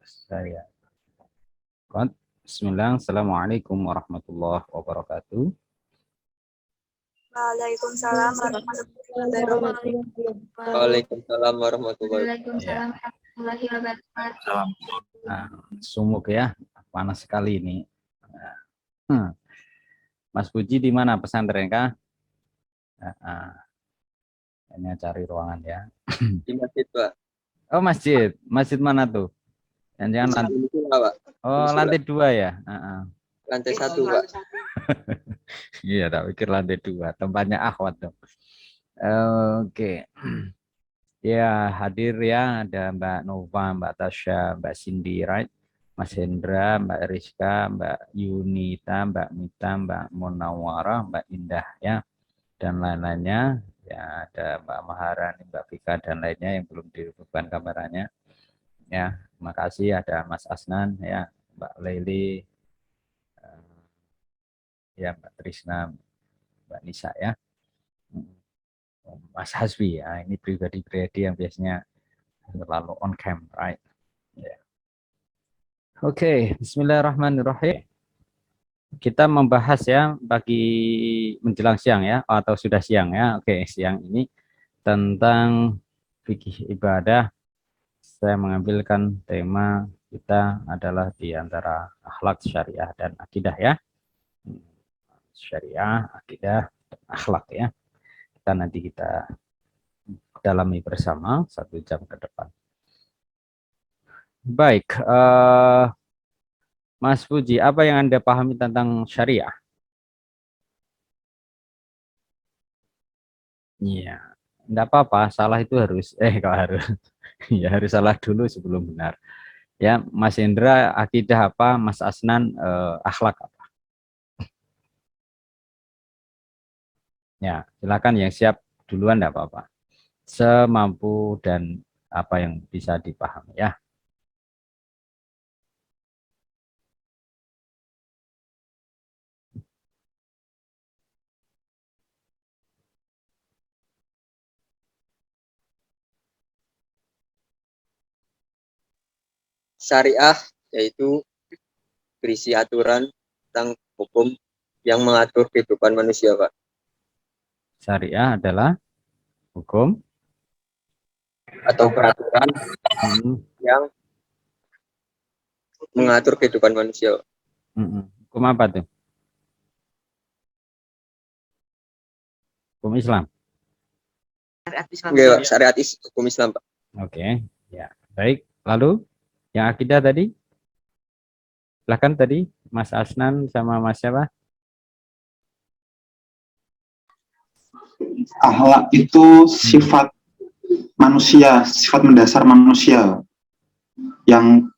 Saya. Bismillah. Assalamualaikum warahmatullahi wabarakatuh. Waalaikumsalam warahmatullahi wabarakatuh. Waalaikumsalam warahmatullahi Waalaikumsalam warahmatullahi wabarakatuh. Salam. Sumuk ya, panas sekali ini. Mas Puji di mana pesantren kah? Ini cari ruangan ya. di masjid, Pak. Oh masjid, masjid mana tuh? Jangan lantai. Oh lantai 2 ya. Lantai 1, Pak. Iya, tak pikir lantai 2. Tempatnya akhwat dong. Oke. Ya hadir ya, ada Mbak Nova, Mbak Tasya, Mbak Cindy, right? Mas Hendra, Mbak Rizka, Mbak Yunita, Mbak Mita, Mbak Munawarah, Mbak Indah ya, dan lain-lainnya. Ya ada Mbak Maharani, Mbak Vika dan lainnya yang belum dihidupkan kameranya. Ya, terima kasih. Ada Mas Asnan ya, Mbak Leli, ya Mbak Trisna, Mbak Nisa ya. Mas Hasbi ya, ini pribadi-pribadi yang biasanya selalu on cam, right? Yeah. Oke, Bismillahirrahmanirrahim. Kita membahas ya bagi menjelang siang ya, atau sudah siang ya. Oke, siang ini tentang fikih ibadah. Saya mengambilkan tema kita adalah di antara akhlak, syariah dan akidah ya. Syariah, akidah, dan akhlak ya. Nanti kita dalami bersama 1 jam ke depan. Baik, Mas Puji, apa yang Anda pahami tentang syariah? Iya, enggak apa-apa, salah itu harus, kalau harus, ya harus salah dulu sebelum benar. Ya, Mas Indra, akidah apa? Mas Asnan, akhlak apa? Ya, silakan yang siap duluan, enggak apa-apa. Semampu dan apa yang bisa dipahami ya. Syariah yaitu berisi aturan tentang hukum yang mengatur kehidupan manusia, Pak. Syariah adalah hukum Atau peraturan yang mengatur kehidupan manusia. Hukum apa tuh? Hukum Islam. Syariat hukum Islam, Pak. Oke, ya baik. Lalu yang akidah tadi? Silahkan tadi Mas Asnan sama Mas siapa? Akhlak itu sifat manusia, sifat mendasar manusia yang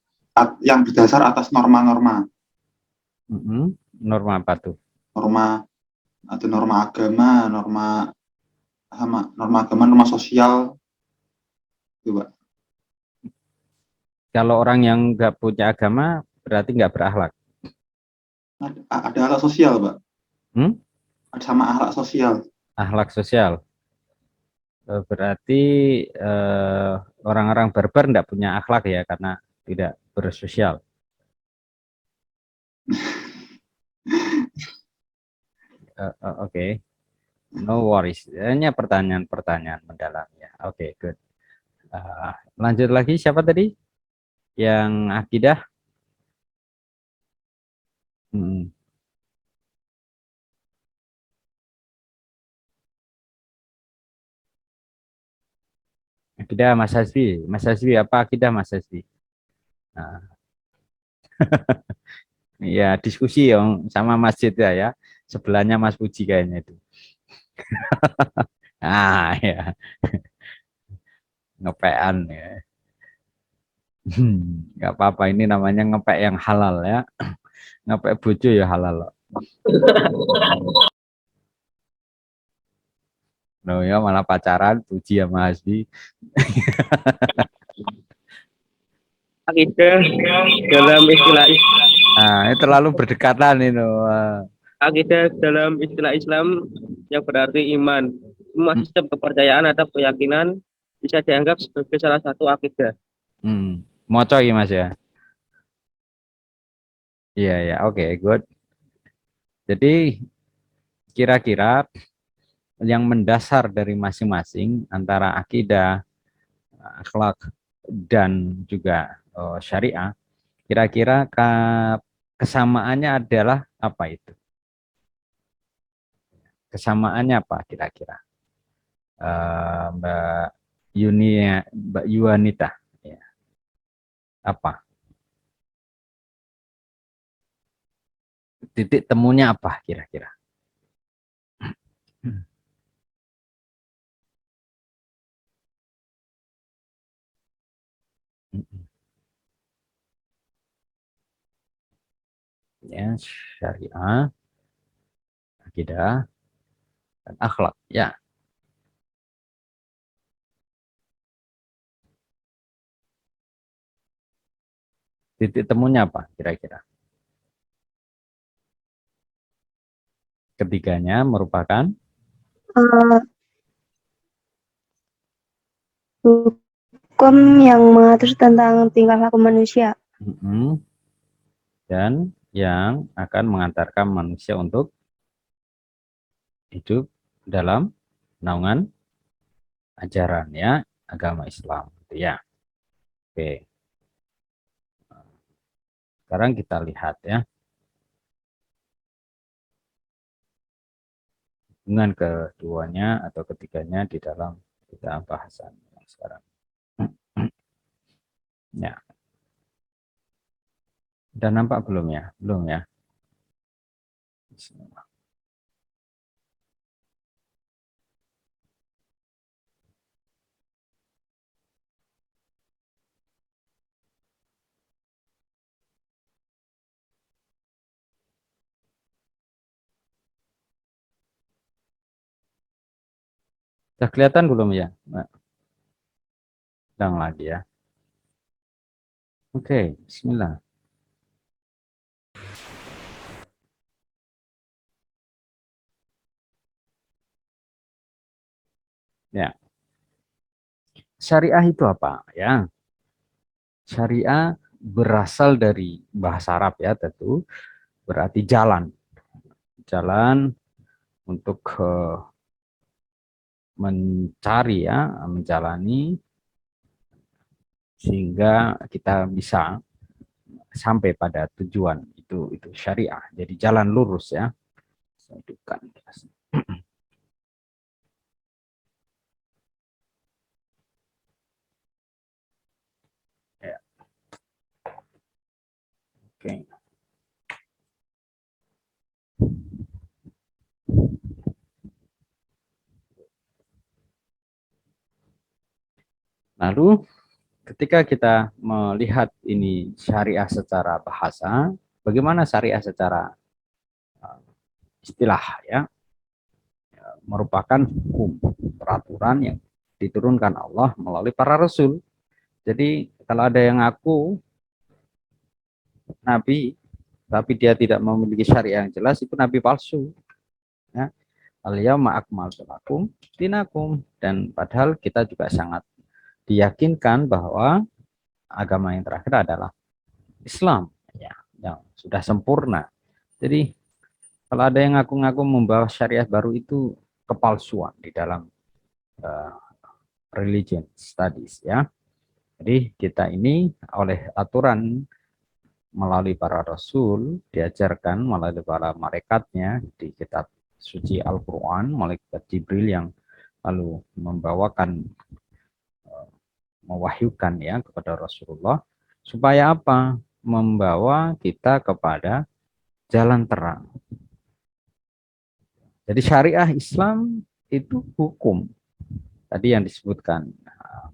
berdasar atas norma-norma. Norma apa tuh? Norma atau norma agama, norma sosial. Coba. Kalau orang yang nggak punya agama berarti nggak berakhlak. Ada akhlak sosial, Pak. Sama akhlak sosial. Akhlak sosial. Berarti orang-orang barbar nggak punya akhlak ya karena tidak bersosial. Oke. No worries. Hanya pertanyaan-pertanyaan mendalam ya. Oke, good. Lanjut lagi siapa tadi? Yang akidah? Akidah Mas Hasbi. Mas Hasbi apa akidah Mas Hasbi? Nah. Ya diskusi yang sama masjid ya. Sebelahnya Mas Puji kayaknya itu. Ya. Ngepean ya. Nggak apa-apa, ini namanya ngepek yang halal ya. Ngepek bojo ya halal. No ya malah pacaran Puji sama Hasbi. Akidah dalam istilah ini terlalu berdekatan itu. Akidah dalam istilah Islam yang berarti iman. Semua sistem kepercayaan atau keyakinan bisa dianggap sebagai salah satu akidah. Moco ya Mas ya. Iya, ya, oke, good. Jadi kira-kira yang mendasar dari masing-masing antara akidah, akhlak, dan juga syariah, kira-kira kesamaannya adalah apa itu? Kesamaannya apa kira-kira? Mbak Mbak Yuanita, ya, apa? Titik temunya apa kira-kira? Ya, syariah, akidah, dan akhlak. Ya, titik temunya apa kira-kira? Ketiganya merupakan Hukum yang mengatur tentang tingkah laku manusia. Dan yang akan mengantarkan manusia untuk hidup dalam naungan ajaran ya agama Islam, gitu ya. Oke. Sekarang kita lihat ya hubungan keduanya atau ketiganya di dalam kita bahasan yang sekarang. Ya. Udah nampak belum ya? Belum ya? Sudah kelihatan belum ya? Nah, ulang lagi ya. Oke, bismillah. Ya. Syariah itu apa ya? Syariah berasal dari bahasa Arab ya tentu, berarti jalan. Jalan untuk mencari ya, menjalani sehingga kita bisa sampai pada tujuan itu syariah. Jadi jalan lurus ya. Saya hidupkan. Ya. Oke. Lalu ketika kita melihat ini syariah secara bahasa, bagaimana syariah secara istilah ya? Merupakan hukum, peraturan yang diturunkan Allah melalui para rasul. Jadi kalau ada yang ngaku nabi tapi dia tidak memiliki syariah yang jelas, itu nabi palsu. Ya. Al-yauma akmaltu lakum dinakum, dan padahal kita juga sangat diyakinkan bahwa agama yang terakhir adalah Islam ya, yang sudah sempurna. Jadi kalau ada yang ngaku-ngaku membawa syariat baru, itu kepalsuan di dalam religion studies ya. Jadi kita ini oleh aturan melalui para rasul diajarkan melalui para malaikatnya di kitab suci Al-Quran, malaikat Jibril yang lalu membawakan mewahyukan ya kepada Rasulullah supaya apa? Membawa kita kepada jalan terang. Jadi syariah Islam itu hukum. Tadi yang disebutkan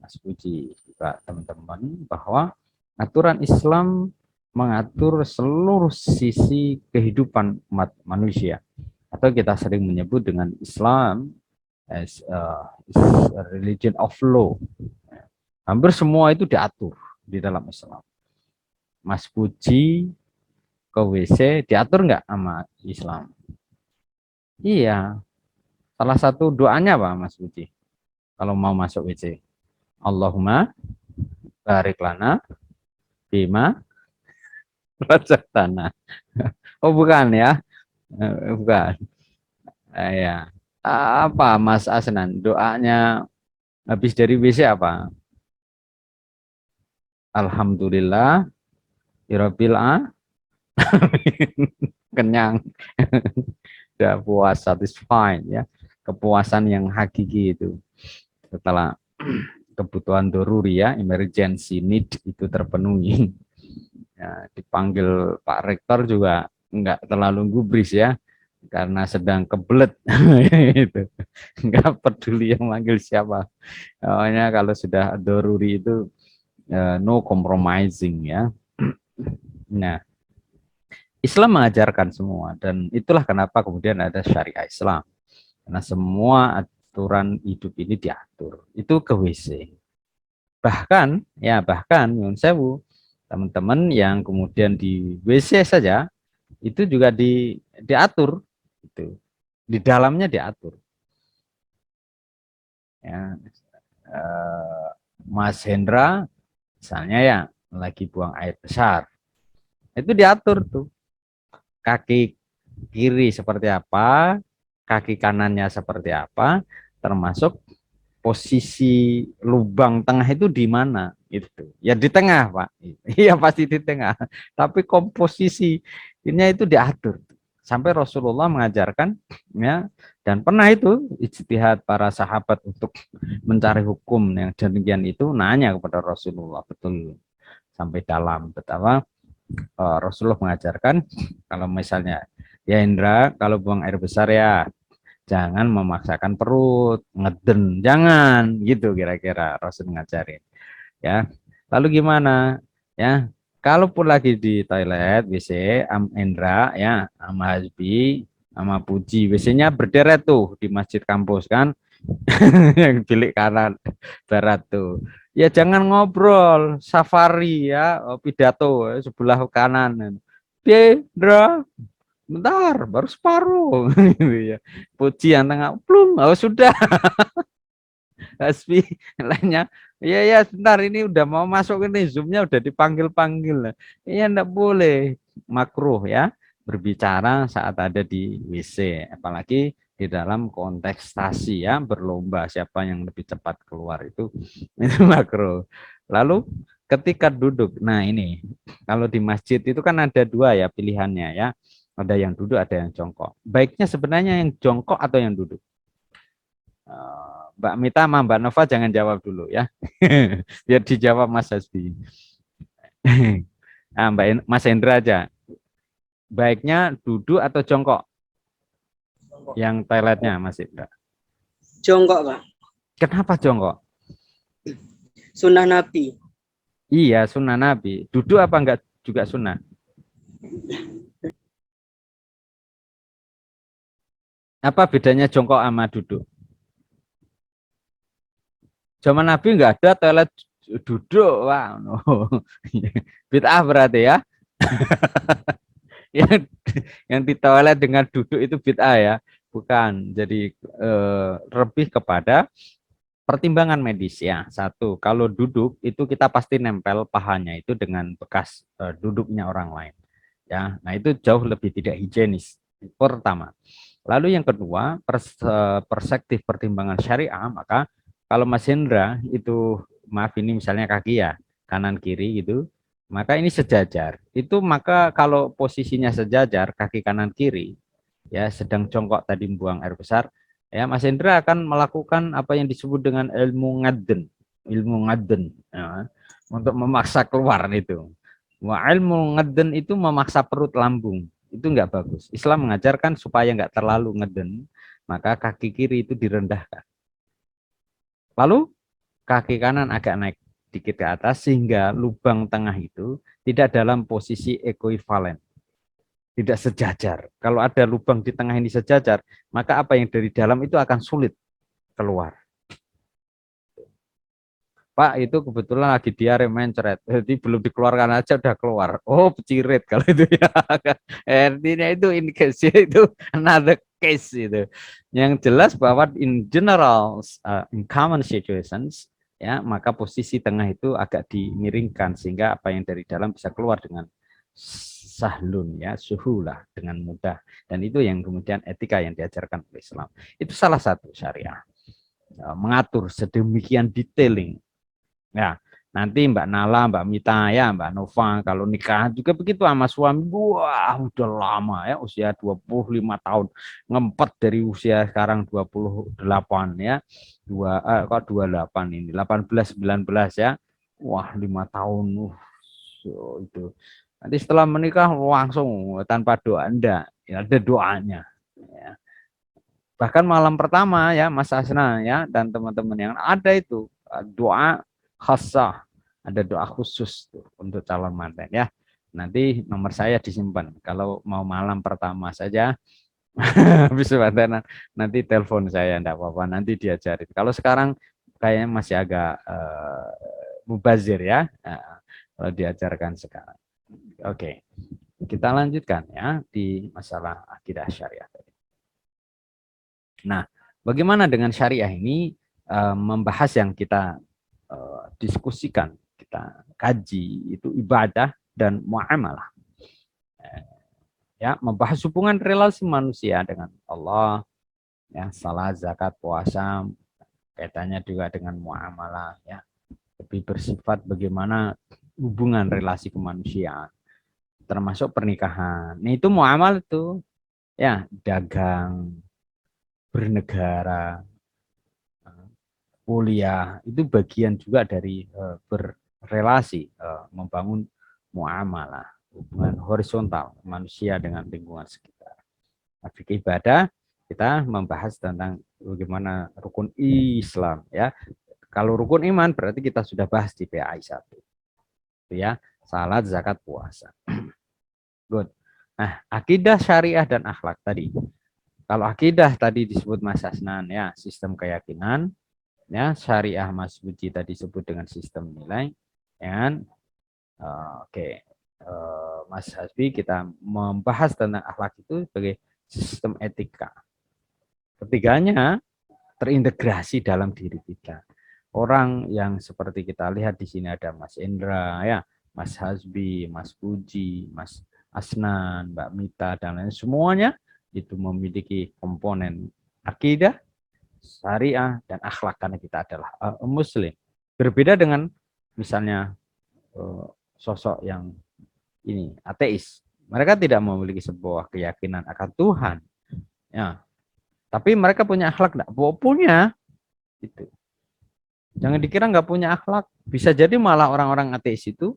Mas Puji juga teman-teman bahwa aturan Islam mengatur seluruh sisi kehidupan umat manusia, atau kita sering menyebut dengan Islam as a religion of law. Hampir semua itu diatur di dalam Islam. Mas Puji ke WC diatur nggak sama Islam? Iya. Salah satu doanya apa Mas Puji? Kalau mau masuk WC, Allahumma barik lana bima rajak tanah. Oh bukan ya, bukan. Ya. Apa Mas Asnan? Doanya habis dari WC apa? Alhamdulillah, Irabbil kenyang, udah puas, satisfied ya, kepuasan yang hakiki itu setelah kebutuhan doruri ya, emergency need itu terpenuhi. Ya, dipanggil Pak Rektor juga nggak terlalu gubris ya, karena sedang kebelet itu, nggak peduli yang manggil siapa. Pokoknya kalau sudah doruri itu no compromising ya. Nah, Islam mengajarkan semua dan itulah kenapa kemudian ada syariah Islam. Karena semua aturan hidup ini diatur. Itu ke WC. Bahkan nyun sewu, teman-teman yang kemudian di WC saja itu juga diatur itu. Di dalamnya diatur. Ya, Mas Hendra misalnya ya lagi buang air besar. Itu diatur tuh. Kaki kiri seperti apa, kaki kanannya seperti apa, termasuk posisi lubang tengah itu di mana itu. Ya di tengah, Pak. Iya pasti di tengah. Tapi komposisinya itu diatur. Sampai Rasulullah mengajarkan ya, dan pernah itu ijtihad para sahabat untuk mencari hukum yang demikian itu nanya kepada Rasulullah betul sampai dalam betapa Rasulullah mengajarkan kalau misalnya ya Indra kalau buang air besar ya jangan memaksakan perut ngeden jangan gitu kira-kira Rasul ngajarin ya. Lalu gimana ya kalaupun lagi di toilet WC Indra ya sama Hasbi sama Puji WC-nya berderet tuh di masjid kampus kan yang bilik kanan barat tuh ya jangan ngobrol safari ya pidato sebelah kanan Indra bentar baru separuh gitu ya. Puji yang tengah plung oh sudah. Hasbi lainnya ya ya sebentar ini udah mau masuk ini zoomnya udah dipanggil-panggil ya enggak boleh makruh ya berbicara saat ada di WC apalagi di dalam kontestasi ya berlomba siapa yang lebih cepat keluar itu makruh. Lalu ketika duduk nah ini kalau di masjid itu kan ada dua ya pilihannya ya ada yang duduk ada yang jongkok baiknya sebenarnya yang jongkok atau yang duduk. Mbak Mita sama Mbak Nova jangan jawab dulu ya. Biar dijawab Mas Hasbi. Nah, Mas Hendra aja. Baiknya duduk atau jongkok? Yang toiletnya Mas Hendra. Jongkok, Pak. Kenapa jongkok? Sunnah Nabi. Iya, sunnah Nabi. Duduk apa enggak juga sunnah? Apa bedanya jongkok sama duduk? Zaman Nabi enggak ada toilet duduk, wah, no. Bid'ah berarti ya. yang di toilet dengan duduk itu bid'ah ya, bukan. Jadi lebih kepada pertimbangan medis ya. Satu, kalau duduk itu kita pasti nempel pahanya itu dengan bekas duduknya orang lain. Ya, nah itu jauh lebih tidak higienis. Pertama. Lalu yang kedua, perspektif pertimbangan syariah, maka kalau Mas Hendra itu maaf ini misalnya kaki ya, kanan kiri gitu, maka ini sejajar. Itu maka kalau posisinya sejajar kaki kanan kiri ya sedang jongkok tadi buang air besar, ya Mas Hendra akan melakukan apa yang disebut dengan ilmu ngadden ya, untuk memaksa keluar itu. Wah, ilmu ngadden itu memaksa perut lambung. Itu enggak bagus. Islam mengajarkan supaya enggak terlalu ngeden, maka kaki kiri itu direndahkan. Lalu kaki kanan agak naik dikit ke atas sehingga lubang tengah itu tidak dalam posisi ekuivalen. Tidak sejajar. Kalau ada lubang di tengah ini sejajar, maka apa yang dari dalam itu akan sulit keluar. Pak, itu kebetulan lagi diare mencret. Jadi belum dikeluarkan aja udah keluar. Oh, pecirit kalau itu ya. Artinya itu in case itu another case itu. Yang jelas bahwa in general in common situations ya, maka posisi tengah itu agak dimiringkan sehingga apa yang dari dalam bisa keluar dengan sahlun ya, suhulah, dengan mudah. Dan itu yang kemudian etika yang diajarkan oleh Islam. Itu salah satu syariah. Mengatur sedemikian detailing. Ya, nanti Mbak Nala, Mbak Mita, ya, Mbak Nova, kalau nikah juga begitu sama suami, wah udah lama ya, usia 25 tahun, ngempet dari usia sekarang 28 ya, kok 28 ini, 18, 19 ya, wah 5 tahun, so, itu. Nanti setelah menikah langsung tanpa doa, enggak, ya, ada doanya. Ya. Bahkan malam pertama ya Mas Asna ya dan teman-teman yang ada itu doa khasah, ada doa khusus tuh untuk calon manten ya. Nanti nomor saya disimpan. Kalau mau malam pertama saja habis mantenan nanti telepon saya enggak apa-apa, nanti diajarin. Kalau sekarang kayaknya masih agak mubazir ya. Nah, kalau diajarkan sekarang. Oke. Kita lanjutkan ya di masalah akidah syariah tadi. Nah, bagaimana dengan syariah ini membahas yang kita diskusikan, kita kaji itu ibadah dan muamalah. Ya, membahas hubungan relasi manusia dengan Allah, ya, salat, zakat, puasa, kaitannya juga dengan muamalah, ya. Lebih bersifat bagaimana hubungan relasi kemanusiaan, termasuk pernikahan. Nah, itu muamalah itu, ya, dagang, bernegara, kuliah itu bagian juga dari berrelasi, membangun muamalah, hubungan horizontal manusia dengan lingkungan sekitar. Nah, fikih ibadah kita membahas tentang bagaimana rukun Islam ya. Kalau rukun iman berarti kita sudah bahas di PAI 1. Ya, salat, zakat, puasa. Good. Nah, akidah, syariah dan akhlak tadi. Kalau akidah tadi disebut Mas Hasnan ya, sistem keyakinan. Ya, syariah Mas Buji tadi disebut dengan sistem nilai. Dan oke. Mas Hasbi kita membahas tentang akhlak itu sebagai sistem etika. Ketiganya terintegrasi dalam diri kita. Orang yang seperti kita lihat di sini ada Mas Indra, ya, Mas Hasbi, Mas Puji, Mas Asnan, Mbak Mita dan lain semuanya itu memiliki komponen akidah, syariah dan akhlak karena kita adalah Muslim. Berbeda dengan misalnya sosok yang ini ateis. Mereka tidak memiliki sebuah keyakinan akan Tuhan. Ya, tapi mereka punya akhlak enggak? Punya. Itu. Jangan dikira nggak punya akhlak. Bisa jadi malah orang-orang ateis itu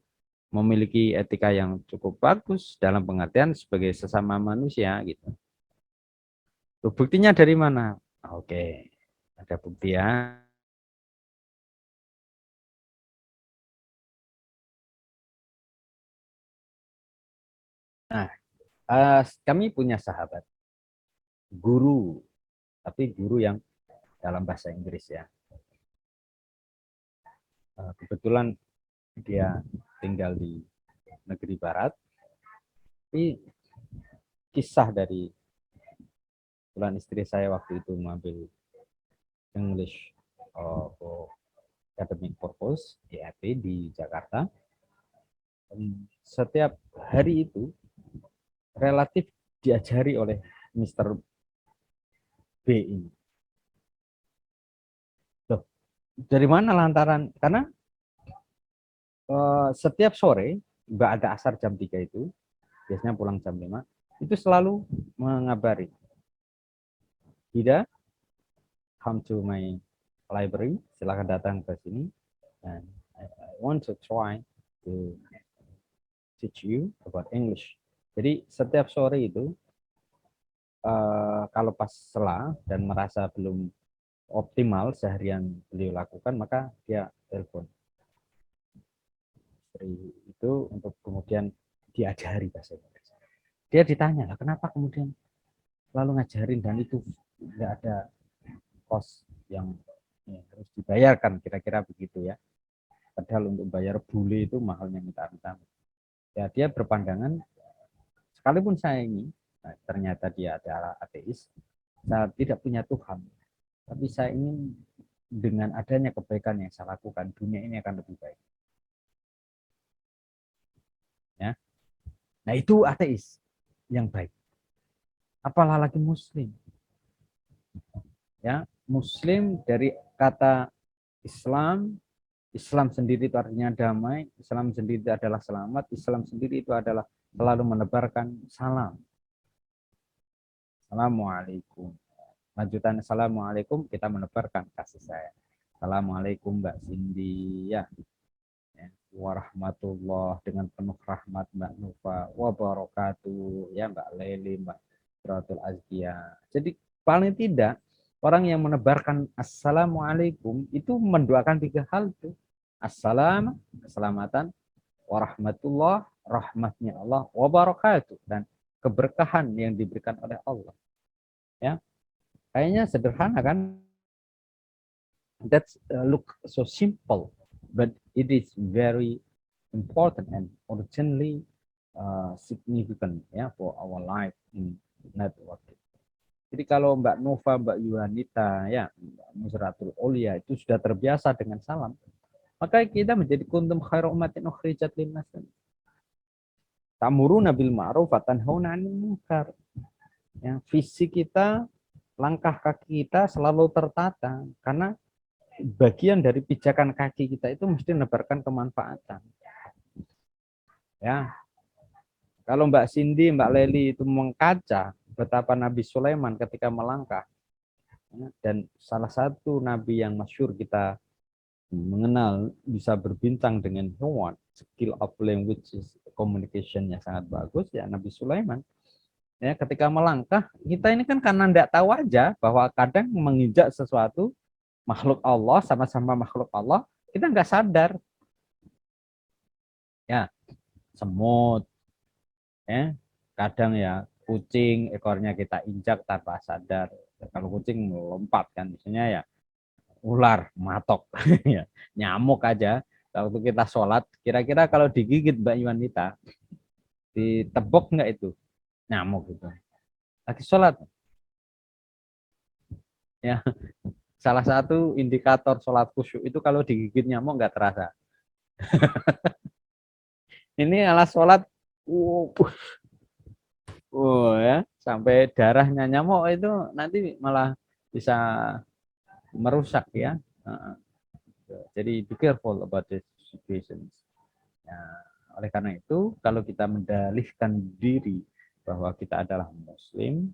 memiliki etika yang cukup bagus dalam pengertian sebagai sesama manusia gitu. Tuh, buktinya dari mana? Oke, ada bukti ya. Nah, kami punya sahabat guru, tapi guru yang dalam bahasa Inggris ya. Kebetulan dia tinggal di negeri barat. Tapi kisah dari bulan istri saya waktu itu mengambil English for academic purpose (EAP) di Jakarta. Setiap hari itu relatif diajari oleh Mr. B ini. Loh, dari mana lantaran? Karena setiap sore, Mbak ada asar jam 3 itu, biasanya pulang jam 5, itu selalu mengabari. Ida, come to my library, silakan datang ke sini. And I want to try to teach you about English. Jadi setiap sore itu, kalau pas sela dan merasa belum optimal seharian beliau lakukan, maka dia telepon itu untuk kemudian diajari bahasa Inggris. Dia ditanya, lah kenapa kemudian selalu ngajarin dan itu tidak ada kos yang harus dibayarkan, kira-kira begitu ya. Padahal untuk bayar bule itu mahalnya minta-minta. Ya, dia berpandangan, sekalipun saya ini, ternyata dia adalah ateis, saya tidak punya Tuhan, tapi saya ingin dengan adanya kebaikan yang saya lakukan, dunia ini akan lebih baik. Ya. Nah, itu ateis yang baik. Apalagi muslim. Ya, muslim dari kata Islam. Islam sendiri itu artinya damai, Islam sendiri itu adalah selamat, Islam sendiri itu adalah selalu menebarkan salam. Assalamualaikum. Lanjutan Assalamualaikum, kita menebarkan kasih sayang. Assalamualaikum Mbak Cindy, ya. Warahmatullah, dengan penuh rahmat Mbak Nufa, wabarakatuh, ya Mbak Leli, Mbak Suratul Azkia. Jadi paling tidak orang yang menebarkan Assalamualaikum itu mendoakan 3 hal itu. Assalam, keselamatan, warahmatullah, rahmatnya Allah, wabarakatuh, dan keberkahan yang diberikan oleh Allah. Ya, kayaknya sederhana kan? That look so simple, but it is very important and urgently significant ya for our life in networking. Jadi kalau Mbak Nova, Mbak Yuhanita, ya Mbak Musratul Aulia itu sudah terbiasa dengan salam, maka kita menjadi kuntum khairu ummatin ukhrijat linnas. Ta'muruna bil ma'ruf wa tanhauna 'anil munkar. Ya, fisik kita, langkah kaki kita selalu tertata karena bagian dari pijakan kaki kita itu mesti menebarkan kemanfaatan. Ya. Kalau Mbak Cindy, Mbak Leli itu mengkaca betapa Nabi Sulaiman ketika melangkah, dan salah satu nabi yang masyhur kita mengenal bisa berbintang dengan hewan, skill of language communication-nya sangat bagus ya Nabi Sulaiman. Ya, ketika melangkah, kita ini kan karena tidak tahu aja bahwa kadang menginjak sesuatu makhluk Allah, sama-sama makhluk Allah, kita nggak sadar. Ya, semut, ya, kadang ya kucing ekornya kita injak tanpa sadar. Kalau kucing melompat kan, misalnya ya ular matok, ya, nyamuk aja. Waktu kita sholat, kira-kira kalau digigit Mbak Yuanita, ditebok nggak itu nyamuk itu? Lagi sholat, ya. Salah satu indikator sholat khusyuk itu kalau digigit nyamuk nggak terasa. Ini alas sholat, ya, sampai darahnya nyamuk itu nanti malah bisa merusak ya. Jadi be careful about this situations. Ya, oleh karena itu, kalau kita mendalihkan diri bahwa kita adalah Muslim,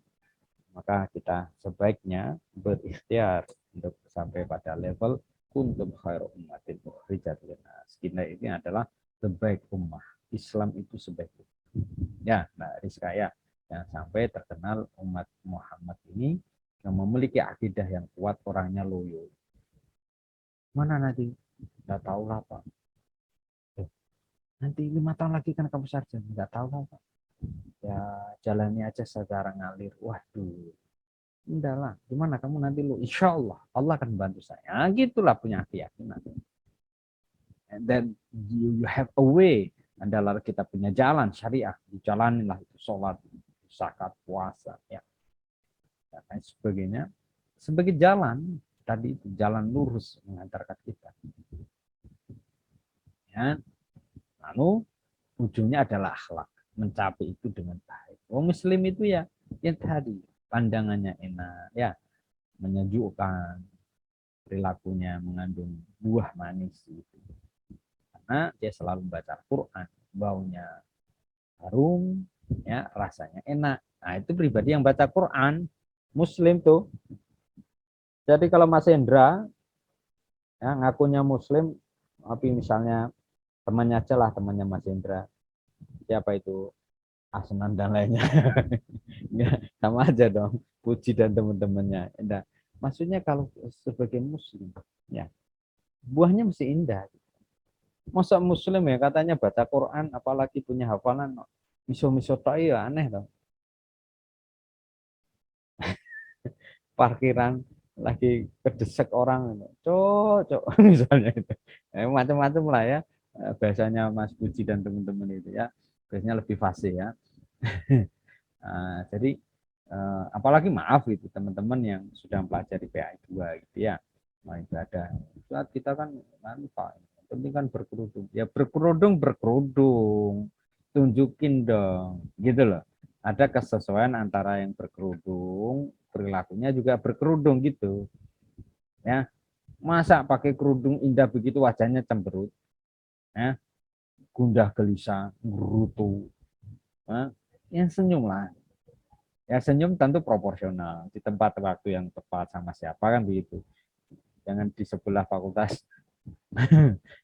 maka kita sebaiknya berikhtiar untuk sampai pada level kuntum khairu ummatin ukhrijat linnas. Kita ini adalah sebaik ummah. Islam itu sebaik ummah. Ya, Mbak Rizka ya, yang sampai terkenal umat Muhammad ini yang memiliki akidah yang kuat, orangnya loyo. Mana nanti? Nggak tahu lah Pak. Nanti 5 tahun lagi kan kamu sarjana, nggak tahu lah Pak. Ya jalani aja secara ngalir. Waduh, enggak lah. Gimana kamu nanti lu? Insya Allah, Allah akan bantu saya. Gitulah punya keyakinan. And then you have a way. Adalah kita punya jalan syariah, dijalanilah itu sholat, zakat, puasa, ya, dan lain sebagainya. Sebagai jalan tadi itu jalan lurus mengantarkan kita. Ya. Lalu ujungnya adalah akhlak, mencapai itu dengan baik. Muslim itu ya yang tadi pandangannya enak, ya, menyejukkan, perilakunya mengandung buah manis itu. Karena dia selalu baca Quran, baunya harum, ya, rasanya enak. Nah, itu pribadi yang baca Quran, Muslim tuh. Jadi kalau Mas Hendra ya, ngakunya Muslim, tapi misalnya temannya aja lah, temannya Mas Hendra, siapa itu, Asnan dan lainnya, ya, sama aja dong, Puji dan teman-temannya. Nah, maksudnya kalau sebagai Muslim, ya, buahnya mesti indah. Masa Muslim ya katanya baca Quran, apalagi punya hafalan miso-miso tai, ya aneh dong. Parkiran lagi kedesek orang, cocok misalnya itu, macam-macam lah ya. Biasanya Mas Puji dan teman-teman itu ya, biasanya lebih fasih ya. Jadi apalagi maaf itu teman-teman yang sudah mempelajari PAI 2 gitu ya, mau ibadah. Saat kita kan manfaat, penting kan berkerudung. Ya berkerudung, tunjukin dong, gitu loh. Ada kesesuaian antara yang berkerudung, perilakunya juga berkerudung gitu. Ya, masa pakai kerudung indah begitu wajahnya cemberut, ya, gundah gelisah, gerutu, ya senyum lah. Ya senyum tentu proporsional di tempat waktu yang tepat sama siapa kan begitu. Jangan di sebelah fakultas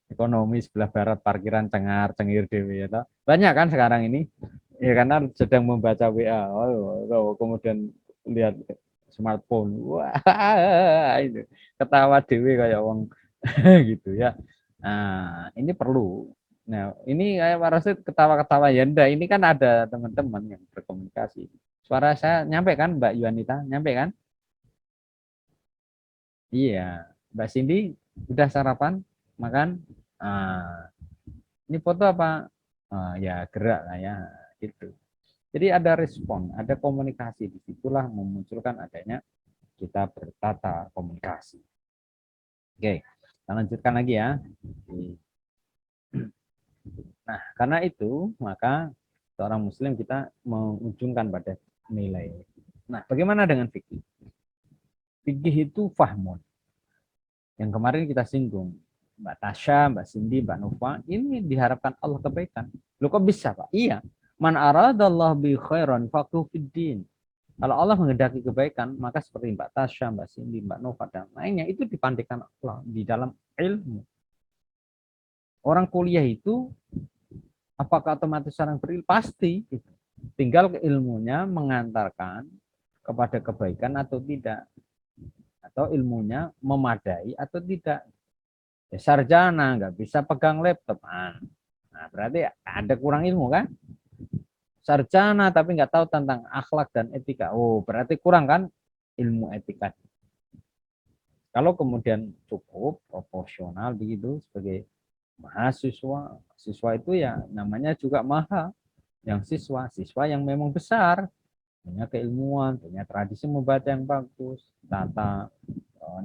ekonomi sebelah barat parkiran cengar cengir dewi ya. Banyak kan sekarang ini ya karena sedang membaca WA kemudian lihat smartphone wah itu ketawa dewi kayak wong gitu ya. Nah ini perlu. Nah ini kayak Warasid ketawa-ketawa ya ndak ini kan ada teman-teman yang berkomunikasi. Suara saya nyampe kan Mbak Yuanita nyampe kan? Iya Mbak Cindy udah sarapan makan? Ini foto apa? Ya gerak lah ya gitu. Jadi ada respon, ada komunikasi, disitulah memunculkan adanya kita bertata komunikasi. Oke, kita lanjutkan lagi ya. Nah, karena itu maka seorang muslim kita mengujungkan pada nilai. Nah, bagaimana dengan fikih? Fikih itu fahmun. Yang kemarin kita singgung. Mbak Tasya, Mbak Cindy, Mbak Nova, ini diharapkan Allah kebaikan. Loh kok bisa Pak? Iya. Man aradallahu bi khairan faquh fiddin. Kalau Allah menghendaki kebaikan, maka seperti Mbak Tasya, Mbak Cindy, Mbak Nova, dan lainnya, itu dipandaikan Allah di dalam ilmu. Orang kuliah itu, apakah otomatis orang berilmu? Pasti. Tinggal ilmunya mengantarkan kepada kebaikan atau tidak. Atau ilmunya memadai atau tidak. Ya, sarjana nggak bisa pegang laptop, nah berarti ada kurang ilmu kan? Sarjana tapi nggak tahu tentang akhlak dan etika, oh berarti kurang kan ilmu etika. Kalau kemudian cukup proporsional begitu sebagai mahasiswa, siswa itu ya namanya juga maha, yang siswa yang memang besar, punya keilmuan, punya tradisi membaca yang bagus, tata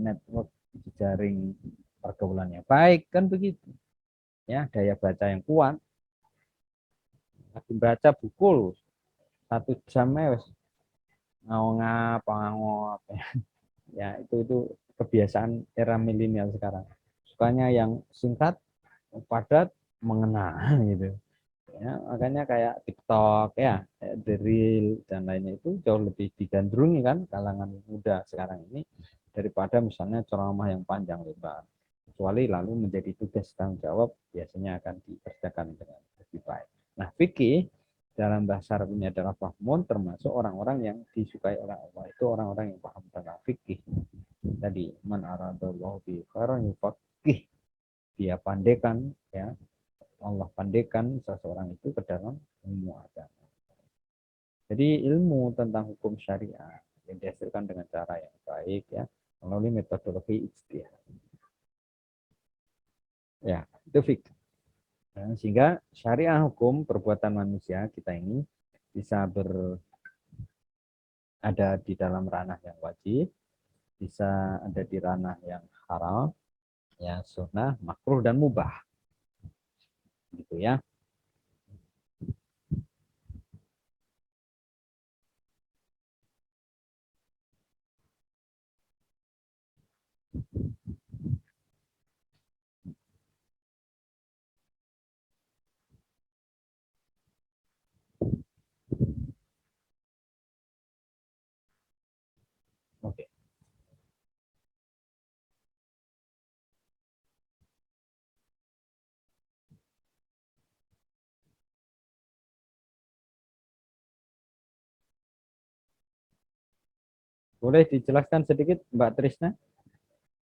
network jejaring pergaulannya baik kan begitu ya, daya baca yang kuat, lagi baca buku 1 jam ngapa ya itu kebiasaan era milenial sekarang, sukanya yang singkat padat mengena gitu ya, makanya kayak TikTok ya, kayak The Reel dan lainnya itu jauh lebih digandrungi kan kalangan muda sekarang ini daripada misalnya ceramah yang panjang lebar, kecuali lalu menjadi tugas tanggung jawab biasanya akan dikerjakan dengan lebih baik. Nah, fikih dalam bahasa Arab ini adalah fahmun, termasuk orang-orang yang disukai oleh Allah itu orang-orang yang paham tentang fikih. Tadi man aradallahu bi khairan yufaqih, dia pandaikan ya, Allah pandaikan seseorang itu ke dalam ilmu agama. Jadi ilmu tentang hukum syariah yang dihasilkan dengan cara yang baik ya, melalui metodologi ijtihad. Ya, itu fikih. Nah, sehingga syariah hukum perbuatan manusia kita ini bisa ada di dalam ranah yang wajib, bisa ada di ranah yang haram, ya sunnah, makruh dan mubah. Gitu ya. Oke. Boleh dijelaskan sedikit Mbak Trisna?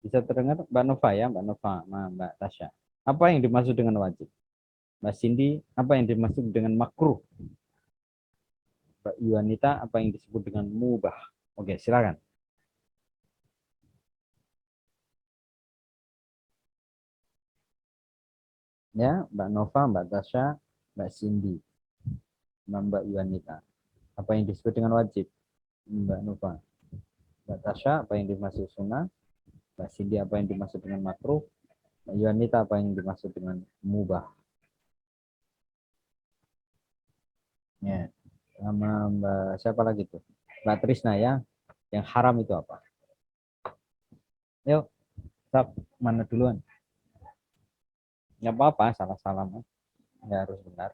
Bisa terdengar Mbak Nova ya, Mbak Nova, Mbak Tasya. Apa yang dimaksud dengan wajib? Mbak Cindy, apa yang dimaksud dengan makruh? Mbak Yuanita, apa yang disebut dengan mubah? Oke, silakan. Ya, Mbak Nova, Mbak Tasya, Mbak Cindy, Mbak Yuanita. Apa yang disebut dengan wajib? Mbak Nova. Mbak Tasya, apa yang dimaksud sunnah? Mbak Cindy, apa yang dimaksud dengan makruh? Mbak Yuanita, apa yang dimaksud dengan mubah? Ya. Sama Mbak siapa lagi tuh? Mbak Trisna ya. Yang haram itu apa? Yuk, Sab, mana duluan? Nggak apa-apa, salah-salah. Nggak harus benar.